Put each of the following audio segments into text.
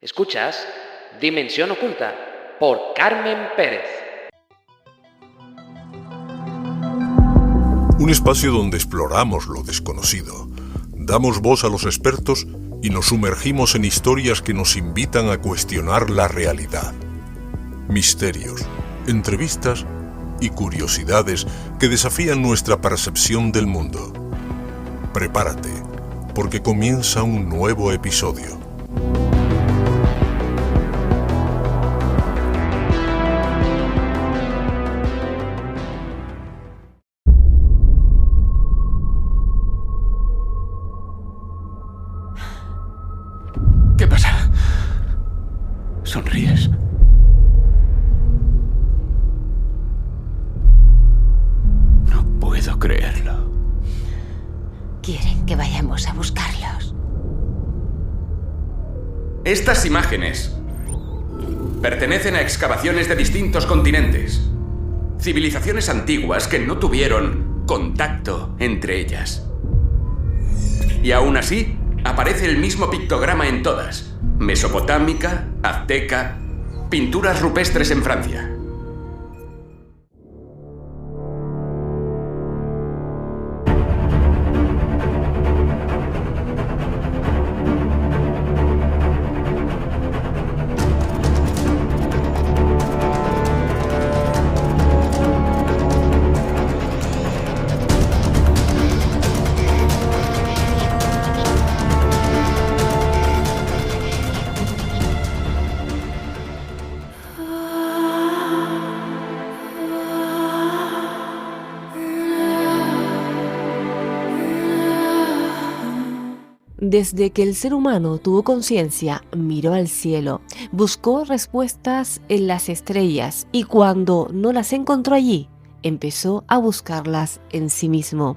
Escuchas Dimensión Oculta por Carmen Pérez. Un espacio donde exploramos lo desconocido, damos voz a los expertos y nos sumergimos en historias que nos invitan a cuestionar la realidad. Misterios, entrevistas y curiosidades que desafían nuestra percepción del mundo. Prepárate, porque comienza un nuevo episodio. ¿Qué pasa? ¿Sonríes? No puedo creerlo. Quieren que vayamos a buscarlos. Estas imágenes pertenecen a excavaciones de distintos continentes. Civilizaciones antiguas que no tuvieron contacto entre ellas. Y aún así, aparece el mismo pictograma en todas: mesopotámica, azteca, pinturas rupestres en Francia. Desde que el ser humano tuvo conciencia, miró al cielo, buscó respuestas en las estrellas y cuando no las encontró allí, empezó a buscarlas en sí mismo.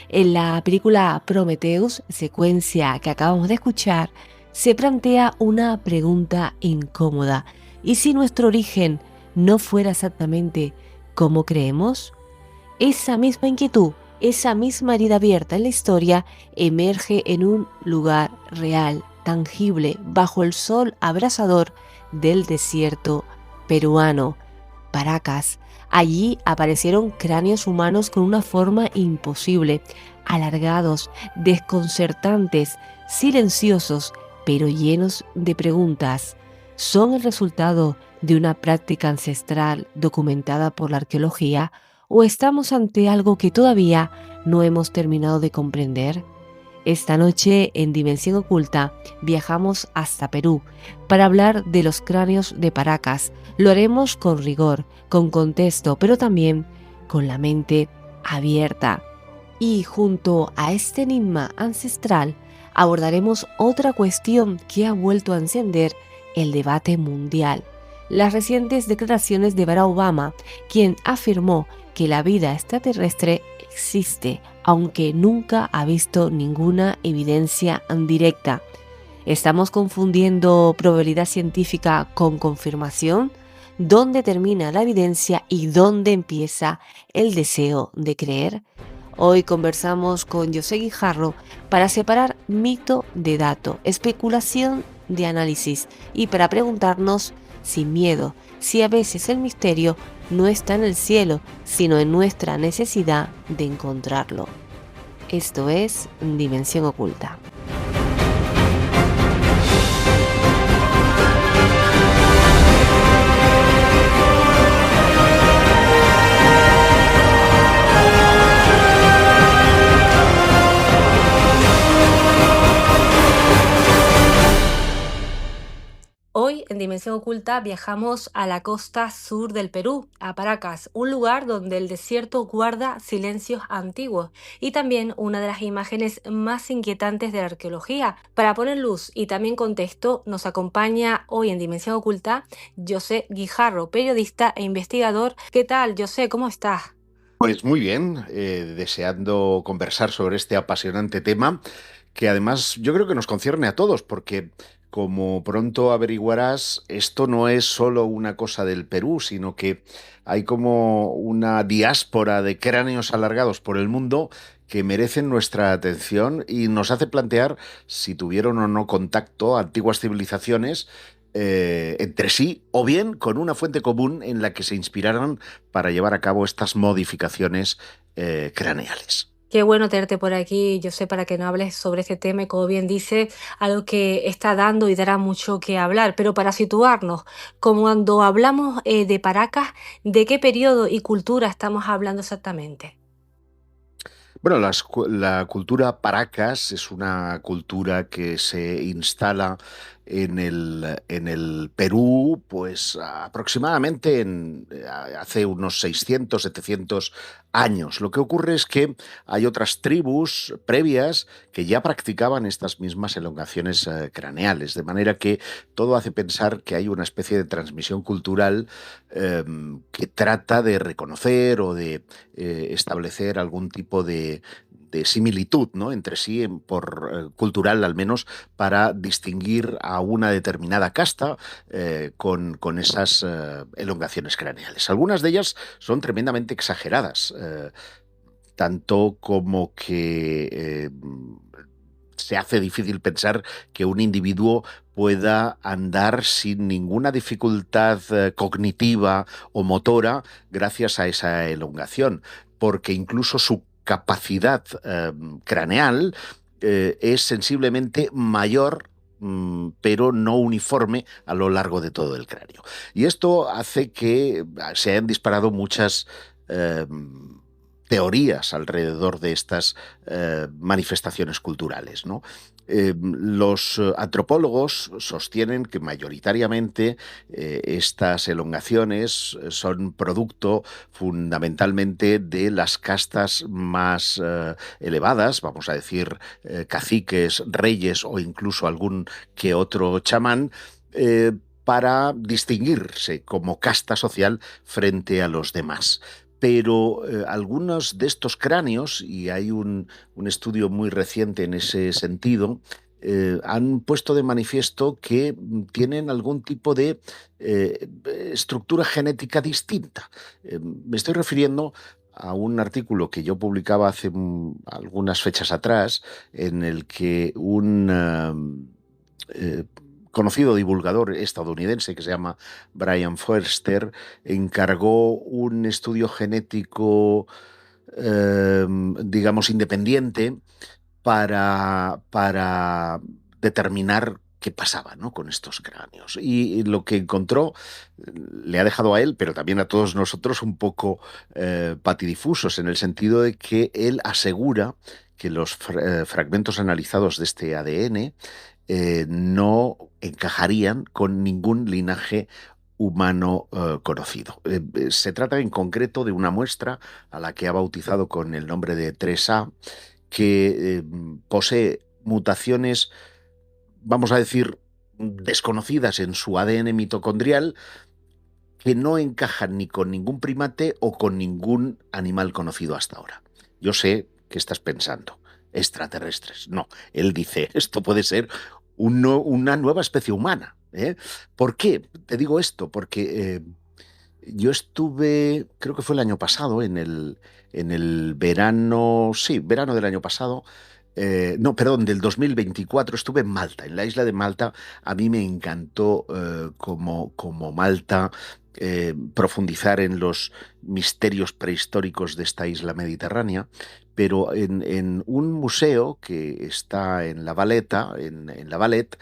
En la película Prometheus, secuencia que acabamos de escuchar, se plantea una pregunta incómoda. ¿Y si nuestro origen no fuera exactamente como creemos? Esa misma inquietud, esa misma herida abierta en la historia emerge en un lugar real, tangible, bajo el sol abrasador del desierto peruano, Paracas. Allí aparecieron cráneos humanos con una forma imposible, alargados, desconcertantes, silenciosos, pero llenos de preguntas. ¿Son el resultado de una práctica ancestral documentada por la arqueología? ¿O estamos ante algo que todavía no hemos terminado de comprender? Esta noche en Dimensión Oculta viajamos hasta Perú para hablar de los cráneos de Paracas. Lo haremos con rigor, con contexto, pero también con la mente abierta. Y junto a este enigma ancestral abordaremos otra cuestión que ha vuelto a encender el debate mundial: las recientes declaraciones de Barack Obama, quien afirmó que la vida extraterrestre existe, aunque nunca ha visto ninguna evidencia directa. ¿Estamos confundiendo probabilidad científica con confirmación? ¿Dónde termina la evidencia y dónde empieza el deseo de creer? Hoy conversamos con José Guijarro para separar mito de dato, especulación de análisis y para preguntarnos sin miedo si a veces el misterio no está en el cielo, sino en nuestra necesidad de encontrarlo. Esto es Dimensión Oculta. Hoy en Dimensión Oculta viajamos a la costa sur del Perú, a Paracas, un lugar donde el desierto guarda silencios antiguos y también una de las imágenes más inquietantes de la arqueología. Para poner luz y también contexto, nos acompaña hoy en Dimensión Oculta José Guijarro, periodista e investigador. ¿Qué tal, José? ¿Cómo estás? Pues muy bien, deseando conversar sobre este apasionante tema que además yo creo que nos concierne a todos porque, como pronto averiguarás, esto no es solo una cosa del Perú, sino que hay como una diáspora de cráneos alargados por el mundo que merecen nuestra atención y nos hace plantear si tuvieron o no contacto antiguas civilizaciones entre sí, o bien con una fuente común en la que se inspiraran para llevar a cabo estas modificaciones craneales. Qué bueno tenerte por aquí, yo sé, para que nos hables sobre este tema y como bien dice, algo que está dando y dará mucho que hablar. Pero para situarnos, como cuando hablamos de Paracas, ¿de qué periodo y cultura estamos hablando exactamente? Bueno, la cultura Paracas es una cultura que se instala en el Perú, pues aproximadamente hace unos 600, 700 años. Lo que ocurre es que hay otras tribus previas que ya practicaban estas mismas elongaciones craneales, de manera que todo hace pensar que hay una especie de transmisión cultural que trata de reconocer o de establecer algún tipo de similitud, ¿no?, entre sí, cultural al menos, para distinguir a una determinada casta con esas elongaciones craneales. Algunas de ellas son tremendamente exageradas, tanto como que se hace difícil pensar que un individuo pueda andar sin ninguna dificultad cognitiva o motora gracias a esa elongación, porque incluso su capacidad craneal es sensiblemente mayor, pero no uniforme a lo largo de todo el cráneo. Y esto hace que se hayan disparado muchas teorías alrededor de estas manifestaciones culturales, ¿no? Los antropólogos sostienen que mayoritariamente estas elongaciones son producto fundamentalmente de las castas más elevadas, vamos a decir caciques, reyes o incluso algún que otro chamán, para distinguirse como casta social frente a los demás. Pero algunos de estos cráneos, y hay un estudio muy reciente en ese sentido, han puesto de manifiesto que tienen algún tipo de estructura genética distinta. Me estoy refiriendo a un artículo que yo publicaba hace algunas fechas atrás, en el que un conocido divulgador estadounidense que se llama Brian Foerster encargó un estudio genético, digamos, independiente para determinar qué pasaba, ¿no?, con estos cráneos. Y lo que encontró le ha dejado a él, pero también a todos nosotros, un poco patidifusos, en el sentido de que él asegura que los fragmentos analizados de este ADN no encajarían con ningún linaje humano conocido. Se trata en concreto de una muestra a la que ha bautizado con el nombre de 3A, que posee mutaciones, vamos a decir, desconocidas en su ADN mitocondrial, que no encajan ni con ningún primate o con ningún animal conocido hasta ahora. Yo sé qué estás pensando. Extraterrestres. No, él dice, esto puede ser una nueva especie humana. ¿Por qué te digo esto? Porque yo estuve, creo que fue el año pasado, en el verano, sí, verano del año pasado, no, perdón, del 2024, estuve en Malta, en la isla de Malta. A mí me encantó como Malta profundizar en los misterios prehistóricos de esta isla mediterránea, pero en un museo que está en La Valeta, en La Valette,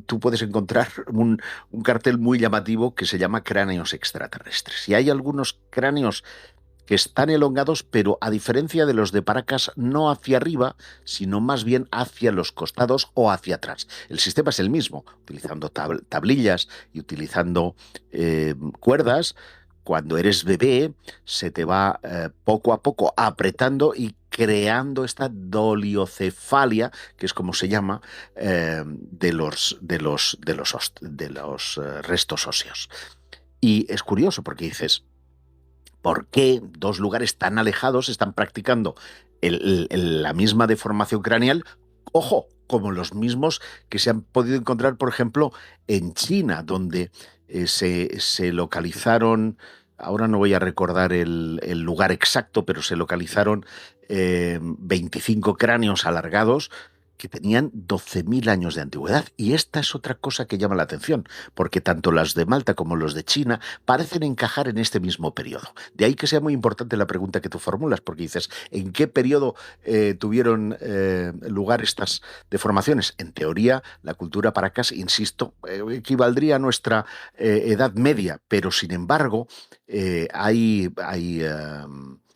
tú puedes encontrar un cartel muy llamativo que se llama Cráneos extraterrestres. Y hay algunos cráneos que están elongados, pero a diferencia de los de Paracas, no hacia arriba, sino más bien hacia los costados o hacia atrás. El sistema es el mismo, utilizando tablillas y utilizando cuerdas. Cuando eres bebé, se te va poco a poco apretando y creando esta doliocefalia, que es como se llama, de los restos óseos. Y es curioso porque dices, ¿por qué dos lugares tan alejados están practicando la misma deformación craneal? Ojo, como los mismos que se han podido encontrar, por ejemplo, en China, donde se localizaron, ahora no voy a recordar el lugar exacto, pero se localizaron 25 cráneos alargados que tenían 12.000 años de antigüedad. Y esta es otra cosa que llama la atención, porque tanto las de Malta como los de China parecen encajar en este mismo periodo. De ahí que sea muy importante la pregunta que tú formulas, porque dices, ¿en qué periodo tuvieron lugar estas deformaciones? En teoría, la cultura Paracas, insisto, equivaldría a nuestra Edad Media, pero sin embargo, hay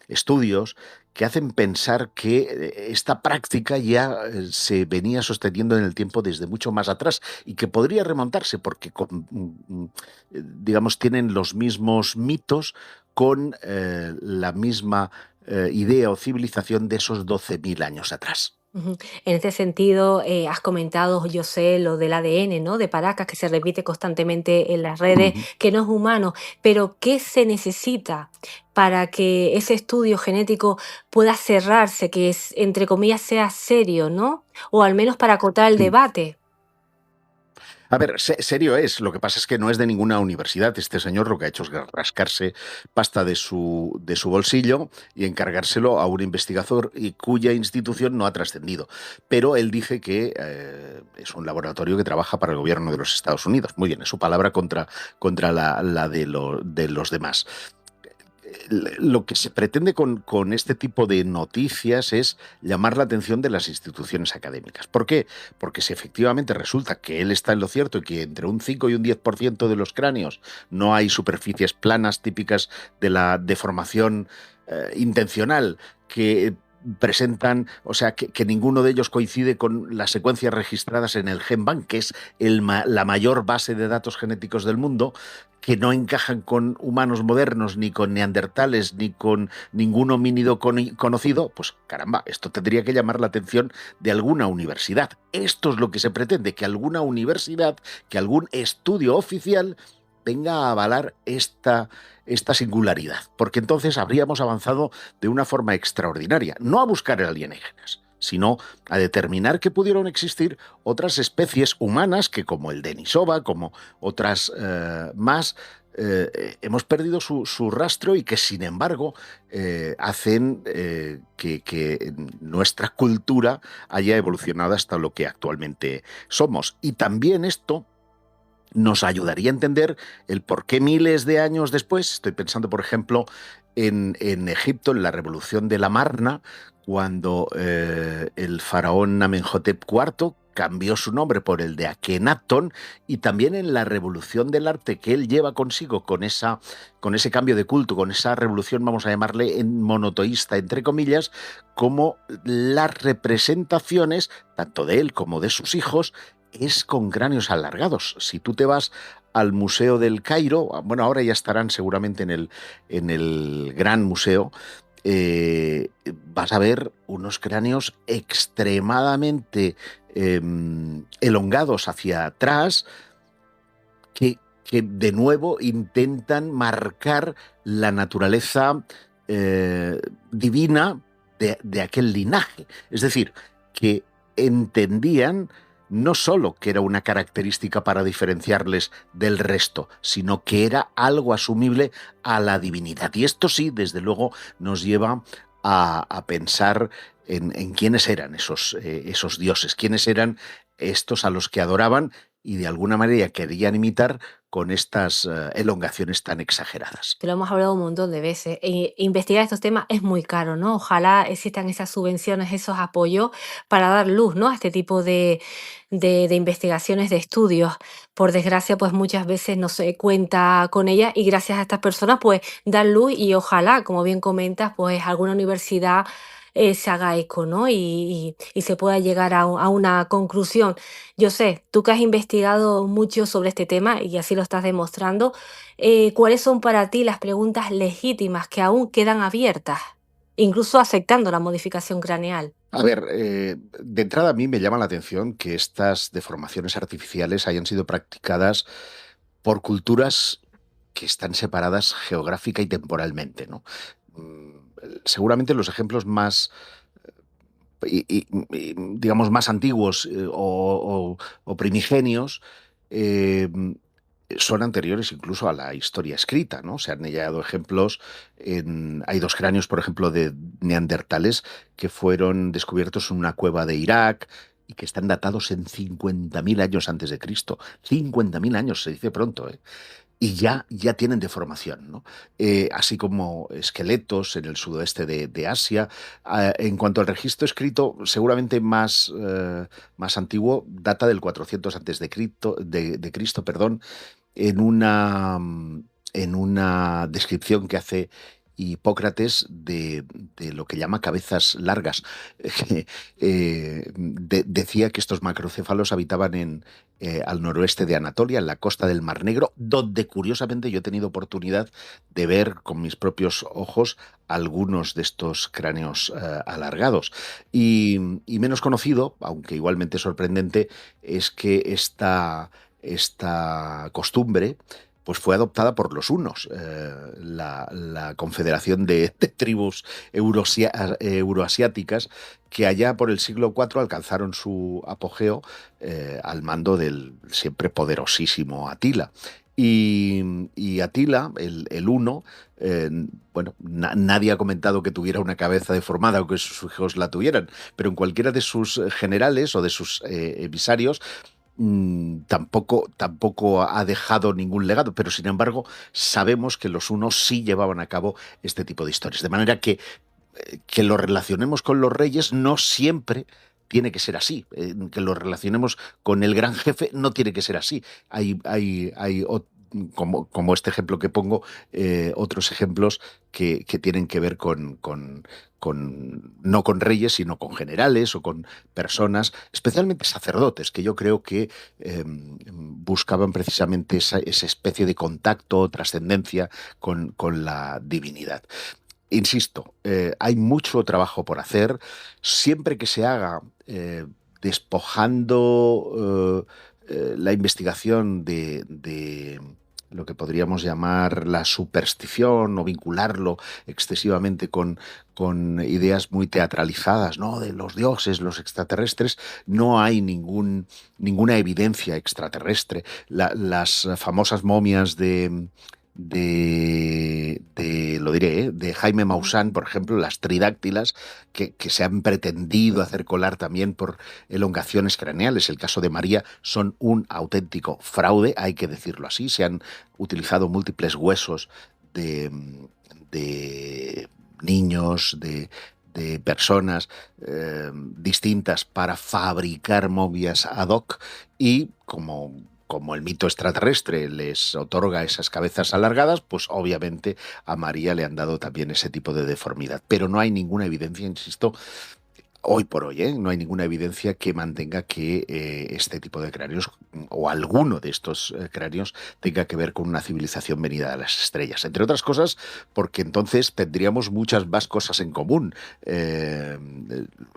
estudios que hacen pensar que esta práctica ya se venía sosteniendo en el tiempo desde mucho más atrás y que podría remontarse porque, digamos, tienen los mismos mitos con la misma idea o civilización de esos 12.000 años atrás. Ujú. En este sentido, has comentado, yo sé, lo del ADN, ¿no? De Paracas, que se repite constantemente en las redes, Ujú. que no es humano, pero ¿qué se necesita para que ese estudio genético pueda cerrarse, que es, entre comillas, sea serio, ¿no? O al menos para acotar el Sí. debate. A ver, serio es. Lo que pasa es que no es de ninguna universidad. Este señor lo que ha hecho es rascarse pasta de su bolsillo y encargárselo a un investigador y cuya institución no ha trascendido. Pero él dice que es un laboratorio que trabaja para el gobierno de los Estados Unidos. Muy bien, es su palabra contra la de los demás. Lo que se pretende con este tipo de noticias es llamar la atención de las instituciones académicas. ¿Por qué? Porque si efectivamente resulta que él está en lo cierto y que entre un 5 y un 10% de los cráneos no hay superficies planas típicas de la deformación intencional que presentan, o sea, que ninguno de ellos coincide con las secuencias registradas en el GenBank, que es la mayor base de datos genéticos del mundo, que no encajan con humanos modernos, ni con neandertales, ni con ningún homínido conocido, pues caramba, esto tendría que llamar la atención de alguna universidad. Esto es lo que se pretende, que alguna universidad, que algún estudio oficial venga a avalar esta singularidad, porque entonces habríamos avanzado de una forma extraordinaria, no a buscar alienígenas, sino a determinar que pudieron existir otras especies humanas que, como el Denisova, como otras más, hemos perdido su rastro y que, sin embargo, hacen que nuestra cultura haya evolucionado hasta lo que actualmente somos. Y también esto nos ayudaría a entender el por qué miles de años después, estoy pensando, por ejemplo, en Egipto, en la revolución de la Marna, cuando el faraón Amenhotep IV cambió su nombre por el de Akenatón, y también en la revolución del arte que él lleva consigo con ese cambio de culto, con esa revolución, vamos a llamarle monoteísta, entre comillas, como las representaciones, tanto de él como de sus hijos, es con cráneos alargados. Si tú te vas al Museo del Cairo, bueno, ahora ya estarán seguramente en el Gran Museo, vas a ver unos cráneos extremadamente elongados hacia atrás que de nuevo intentan marcar la naturaleza divina de aquel linaje. Es decir, que entendían no solo que era una característica para diferenciarles del resto, sino que era algo asumible a la divinidad. Y esto sí, desde luego, nos lleva a pensar en quiénes eran esos dioses, quiénes eran estos a los que adoraban y de alguna manera querían imitar con estas elongaciones tan exageradas. Que lo hemos hablado un montón de veces. Investigar estos temas es muy caro, ¿no? Ojalá existan esas subvenciones, esos apoyos para dar luz, ¿no? A este tipo de investigaciones, de estudios. Por desgracia, pues muchas veces no se cuenta con ellas y gracias a estas personas, pues dan luz y ojalá, como bien comentas, pues alguna universidad se haga eco, ¿no? Y se pueda llegar a una conclusión. Yo sé, tú que has investigado mucho sobre este tema y así lo estás demostrando, ¿cuáles son para ti las preguntas legítimas que aún quedan abiertas, incluso aceptando la modificación craneal? A ver, de entrada a mí me llama la atención que estas deformaciones artificiales hayan sido practicadas por culturas que están separadas geográfica y temporalmente, ¿no? Seguramente los ejemplos más, digamos, más antiguos o primigenios, eh, son anteriores incluso a la historia escrita, ¿no? Se han hallado ejemplos hay 2 cráneos, por ejemplo, de neandertales que fueron descubiertos en una cueva de Irak y que están datados en 50.000 años antes de Cristo. 50.000 años, se dice pronto, ¿eh? Y ya tienen deformación, ¿no? Así como esqueletos en el sudoeste de Asia. En cuanto al registro escrito, seguramente más antiguo, data del 400 antes de Cristo, perdón, en una descripción que hace Hipócrates de lo que llama cabezas largas. Decía que estos macrocéfalos habitaban al noroeste de Anatolia, en la costa del Mar Negro, donde curiosamente yo he tenido oportunidad de ver con mis propios ojos algunos de estos cráneos alargados. Y menos conocido, aunque igualmente sorprendente, es que esta costumbre pues fue adoptada por los hunos, la confederación de tribus euroasiáticas que allá por el siglo IV alcanzaron su apogeo al mando del siempre poderosísimo Atila. Y Atila, el huno, bueno, nadie ha comentado que tuviera una cabeza deformada o que sus hijos la tuvieran, pero en cualquiera de sus generales o de sus emisarios tampoco ha dejado ningún legado, pero sin embargo sabemos que los hunos sí llevaban a cabo este tipo de historias. De manera que lo relacionemos con los reyes no siempre tiene que ser así. Que lo relacionemos con el gran jefe no tiene que ser así. Como este ejemplo que pongo, otros ejemplos que tienen que ver no con reyes, sino con generales o con personas, especialmente sacerdotes, que yo creo que buscaban precisamente esa especie de contacto, trascendencia con la divinidad. Insisto, hay mucho trabajo por hacer, siempre que se haga despojando la investigación de lo que podríamos llamar la superstición o vincularlo excesivamente con ideas muy teatralizadas, ¿no? De los dioses, los extraterrestres. No hay ninguna evidencia extraterrestre. Las famosas momias de Jaime Maussan, por ejemplo, las tridáctilas, que se han pretendido hacer colar también por elongaciones craneales. El caso de María son un auténtico fraude, hay que decirlo así. Se han utilizado múltiples huesos de niños, de personas distintas para fabricar momias ad hoc y como el mito extraterrestre les otorga esas cabezas alargadas, pues obviamente a María le han dado también ese tipo de deformidad. Pero no hay ninguna evidencia, insisto, hoy por hoy, no hay ninguna evidencia que mantenga que este tipo de cráneos o alguno de estos cráneos tenga que ver con una civilización venida de las estrellas. Entre otras cosas, porque entonces tendríamos muchas más cosas en común.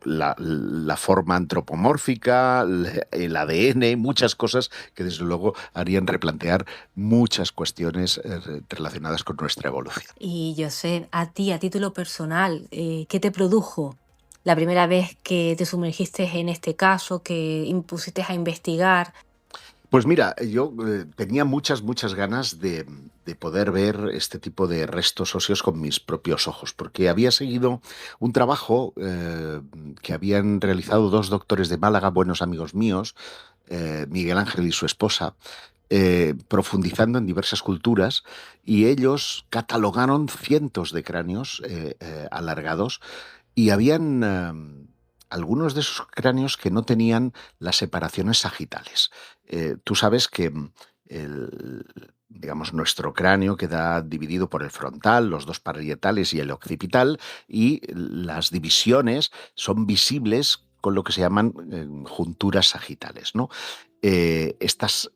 La forma antropomórfica, el ADN, muchas cosas que desde luego harían replantear muchas cuestiones relacionadas con nuestra evolución. Y yo sé, a ti, a título personal, ¿qué te produjo la primera vez que te sumergiste en este caso, que impusiste a investigar? Pues mira, yo tenía muchas ganas de poder ver este tipo de restos óseos con mis propios ojos, porque había seguido un trabajo que habían realizado 2 doctores de Málaga, buenos amigos míos, Miguel Ángel y su esposa, profundizando en diversas culturas, y ellos catalogaron cientos de cráneos alargados, y habían algunos de esos cráneos que no tenían las separaciones sagitales. Tú sabes que digamos, nuestro cráneo queda dividido por el frontal, los 2 parietales y el occipital, y las divisiones son visibles con lo que se llaman junturas sagitales, ¿no? Estas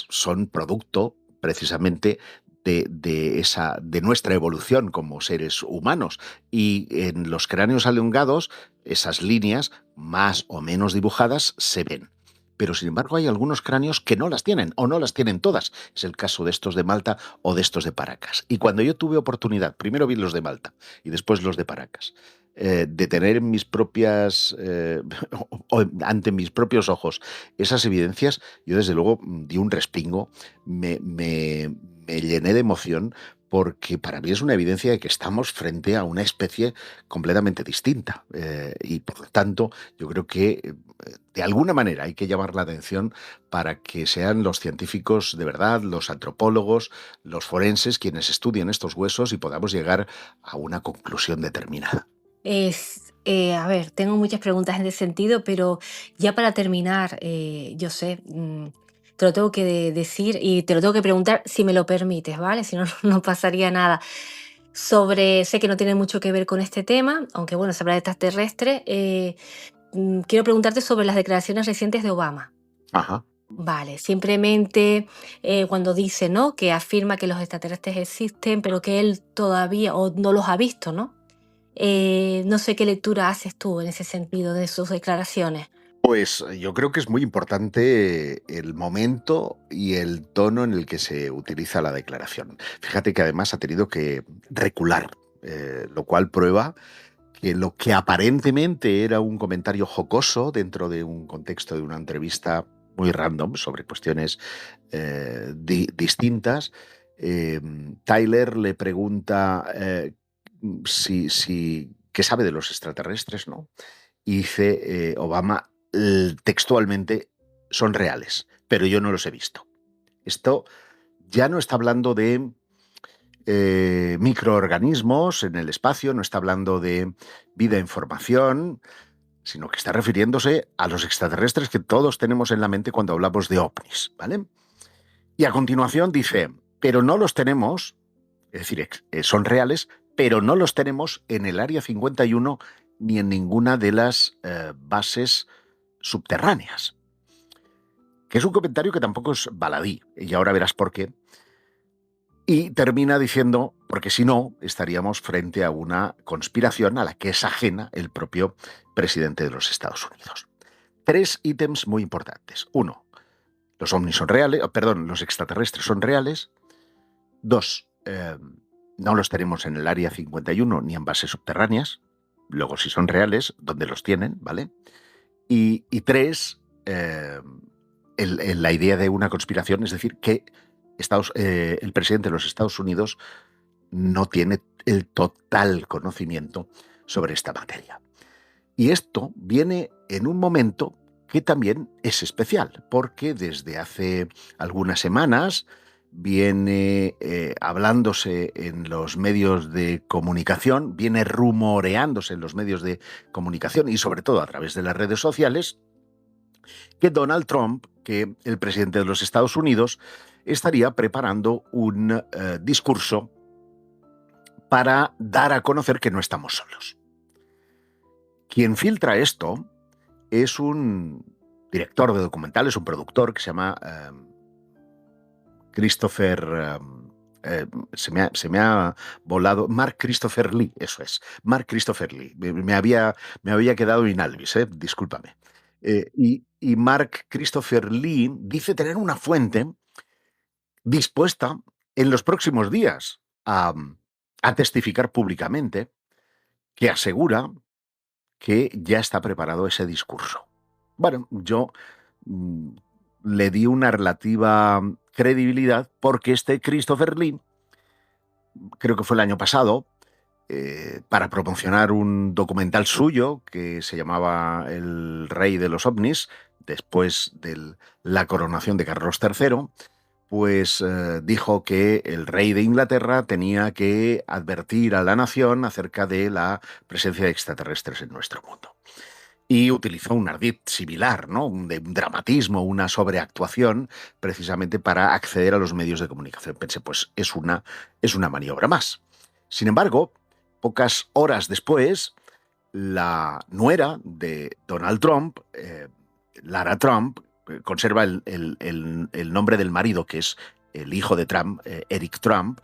son producto precisamente de nuestra evolución como seres humanos, y en los cráneos elongados esas líneas más o menos dibujadas se ven. Pero sin embargo hay algunos cráneos que no las tienen o no las tienen todas. Es el caso de estos de Malta o de estos de Paracas. Y cuando yo tuve oportunidad, primero vi los de Malta y después los de Paracas, de tener en mis propias, o ante mis propios ojos esas evidencias, yo desde luego di un respingo, me llené de emoción, porque para mí es una evidencia de que estamos frente a una especie completamente distinta. Y por lo tanto, yo creo que de alguna manera hay que llamar la atención para que sean los científicos de verdad, los antropólogos, los forenses, quienes estudien estos huesos y podamos llegar a una conclusión determinada. A ver, tengo muchas preguntas en ese sentido, pero ya para terminar, yo sé, te lo tengo que decir y te lo tengo que preguntar si me lo permites, ¿vale? Si no, no pasaría nada. Sé que no tiene mucho que ver con este tema, aunque bueno, se habla de extraterrestre. Quiero preguntarte sobre las declaraciones recientes de Obama. Ajá. Vale, simplemente cuando dice, ¿no? Que afirma que los extraterrestres existen, pero que él todavía o no los ha visto, ¿no? No sé qué lectura haces tú en ese sentido de sus declaraciones. Pues yo creo que es muy importante el momento y el tono en el que se utiliza la declaración. Fíjate que además ha tenido que recular, lo cual prueba que lo que aparentemente era un comentario jocoso dentro de un contexto de una entrevista muy random sobre cuestiones distintas, Tyler le pregunta qué sabe de los extraterrestres, ¿no? Y dice Obama textualmente, son reales, pero yo no los he visto. Esto ya no está hablando de microorganismos en el espacio, no está hablando de vida en formación, sino que está refiriéndose a los extraterrestres que todos tenemos en la mente cuando hablamos de ovnis, ¿vale? Y a continuación dice, pero no los tenemos, es decir, son reales, pero no los tenemos en el Área 51 ni en ninguna de las bases subterráneas. Que es un comentario que tampoco es baladí, y ahora verás por qué. Y termina diciendo, porque si no, estaríamos frente a una conspiración a la que es ajena el propio presidente de los Estados Unidos. 3 ítems muy importantes. 1, los ovnis son reales, los extraterrestres son reales. 2, no los tenemos en el Área 51 ni en bases subterráneas. Luego, si son reales, ¿dónde los tienen? ¿Vale? Y 3, la idea de una conspiración, es decir, que el presidente de los Estados Unidos no tiene el total conocimiento sobre esta materia. Y esto viene en un momento que también es especial, porque desde hace algunas semanas viene hablándose en los medios de comunicación, viene rumoreándose en los medios de comunicación y sobre todo a través de las redes sociales, que Donald Trump, que el presidente de los Estados Unidos, estaría preparando un discurso para dar a conocer que no estamos solos. Quien filtra esto es un director de documentales, un productor que se llama Christopher... se me ha volado. Mark Christopher Lee, eso es. Mark Christopher Lee. Me había quedado in albis, discúlpame. Y Mark Christopher Lee dice tener una fuente dispuesta en los próximos días a testificar públicamente, que asegura que ya está preparado ese discurso. Bueno, yo le di una relativa credibilidad porque este Christopher Lee, creo que fue el año pasado, para promocionar un documental suyo que se llamaba El Rey de los OVNIs, después de la coronación de Carlos III, pues dijo que el rey de Inglaterra tenía que advertir a la nación acerca de la presencia de extraterrestres en nuestro mundo. Y utilizó un ardid similar, ¿no? Un dramatismo, una sobreactuación, precisamente para acceder a los medios de comunicación. Pensé, pues es una maniobra más. Sin embargo, pocas horas después, la nuera de Donald Trump, Lara Trump, conserva el nombre del marido, que es el hijo de Trump, Eric Trump,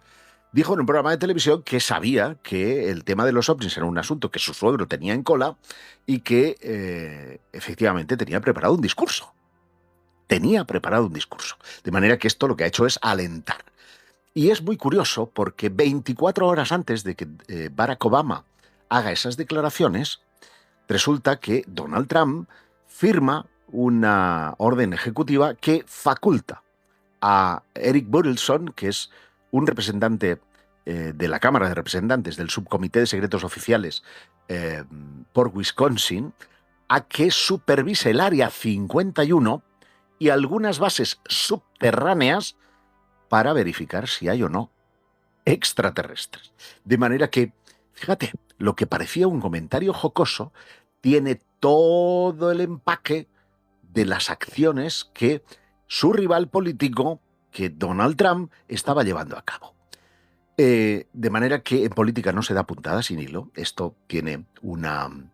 dijo en un programa de televisión que sabía que el tema de los ovnis era un asunto que su suegro tenía en cola y que efectivamente tenía preparado un discurso. De manera que esto lo que ha hecho es alentar. Y es muy curioso porque 24 horas antes de que Barack Obama haga esas declaraciones, resulta que Donald Trump firma una orden ejecutiva que faculta a Eric Burlison, que es un representante de la Cámara de Representantes del Subcomité de Secretos Oficiales por Wisconsin, a que supervise el Área 51 y algunas bases subterráneas para verificar si hay o no extraterrestres. De manera que, fíjate, lo que parecía un comentario jocoso tiene todo el empaque de las acciones que su rival político, que Donald Trump, estaba llevando a cabo. De manera que en política no se da puntada sin hilo. Esto tiene un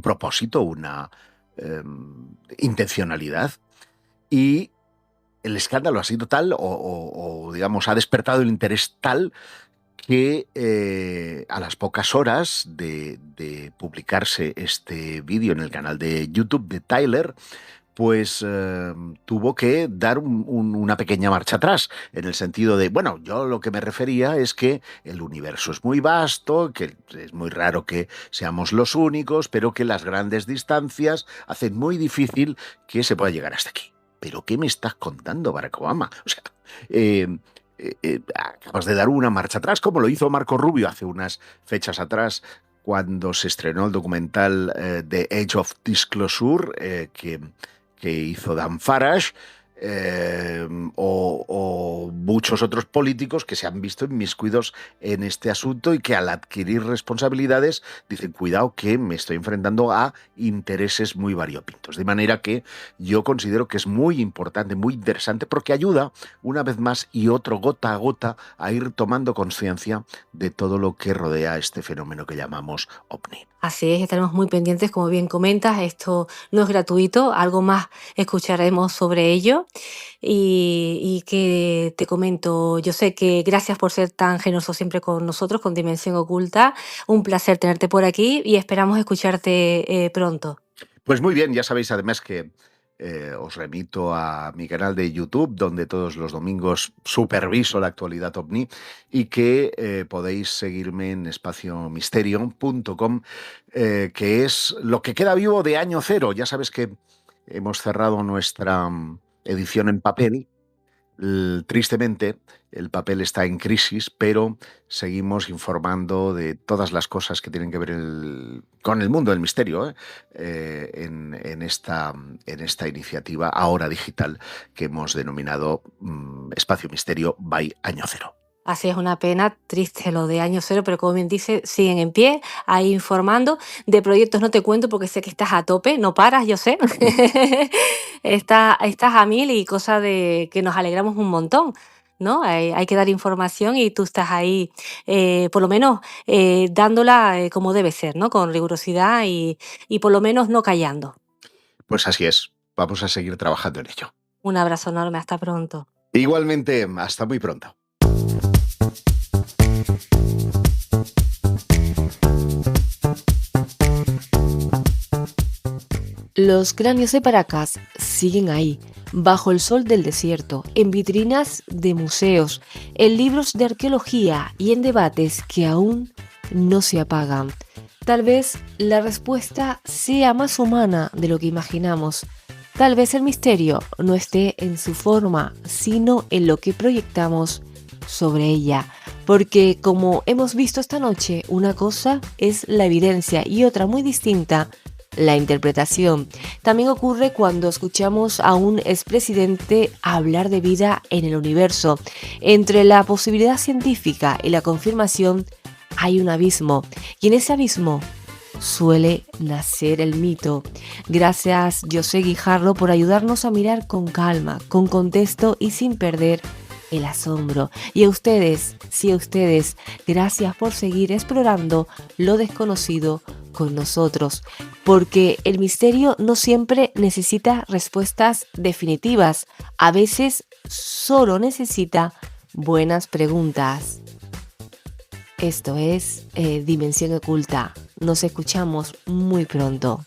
propósito, una intencionalidad, y el escándalo ha sido tal o digamos, ha despertado el interés tal que a las pocas horas de publicarse este vídeo en el canal de YouTube de Tyler, pues tuvo que dar una pequeña marcha atrás, en el sentido de, bueno, yo lo que me refería es que el universo es muy vasto, que es muy raro que seamos los únicos, pero que las grandes distancias hacen muy difícil que se pueda llegar hasta aquí. ¿Pero qué me estás contando, Barack Obama? O sea, acabas de dar una marcha atrás, como lo hizo Marco Rubio hace unas fechas atrás, cuando se estrenó el documental The Age of Disclosure, que hizo Dan Farage, o muchos otros políticos que se han visto inmiscuidos en este asunto y que al adquirir responsabilidades dicen, cuidado que me estoy enfrentando a intereses muy variopintos. De manera que yo considero que es muy importante, muy interesante, porque ayuda una vez más y otro gota a gota a ir tomando conciencia de todo lo que rodea este fenómeno que llamamos OVNI. Así es, estaremos muy pendientes, como bien comentas, esto no es gratuito, algo más escucharemos sobre ello. Y que te comento, yo sé que gracias por ser tan generoso siempre con nosotros, con Dimensión Oculta. Un placer tenerte por aquí y esperamos escucharte pronto. Pues muy bien, ya sabéis además que os remito a mi canal de YouTube, donde todos los domingos superviso la actualidad OVNI, y que podéis seguirme en espaciomisterio.com, que es lo que queda vivo de Año Cero. Ya sabes que hemos cerrado nuestra edición en papel. Tristemente, el papel está en crisis, pero seguimos informando de todas las cosas que tienen que ver con el mundo del misterio en esta iniciativa ahora digital que hemos denominado Espacio Misterio by Año Cero. Así es, una pena, triste lo de Año Cero, pero como bien dice, siguen en pie, ahí informando. De proyectos no te cuento porque sé que estás a tope, no paras, yo sé. Estás a mil y cosa de que nos alegramos un montón, ¿no? Hay que dar información y tú estás ahí, por lo menos dándola como debe ser, ¿no? Con rigurosidad y por lo menos no callando. Pues así es, vamos a seguir trabajando en ello. Un abrazo enorme, hasta pronto. Igualmente, hasta muy pronto. Los cráneos de Paracas siguen ahí, bajo el sol del desierto, en vitrinas de museos, en libros de arqueología y en debates que aún no se apagan. Tal vez la respuesta sea más humana de lo que imaginamos. Tal vez el misterio no esté en su forma, sino en lo que proyectamos sobre ella. Porque, como hemos visto esta noche, una cosa es la evidencia y otra muy distinta, la interpretación. También ocurre cuando escuchamos a un expresidente hablar de vida en el universo. Entre la posibilidad científica y la confirmación hay un abismo, y en ese abismo suele nacer el mito. Gracias, José Guijarro, por ayudarnos a mirar con calma, con contexto y sin perder el asombro. Y a ustedes, sí a ustedes, gracias por seguir explorando lo desconocido con nosotros, porque el misterio no siempre necesita respuestas definitivas, a veces solo necesita buenas preguntas. Esto es Dimensión Oculta. Nos escuchamos muy pronto.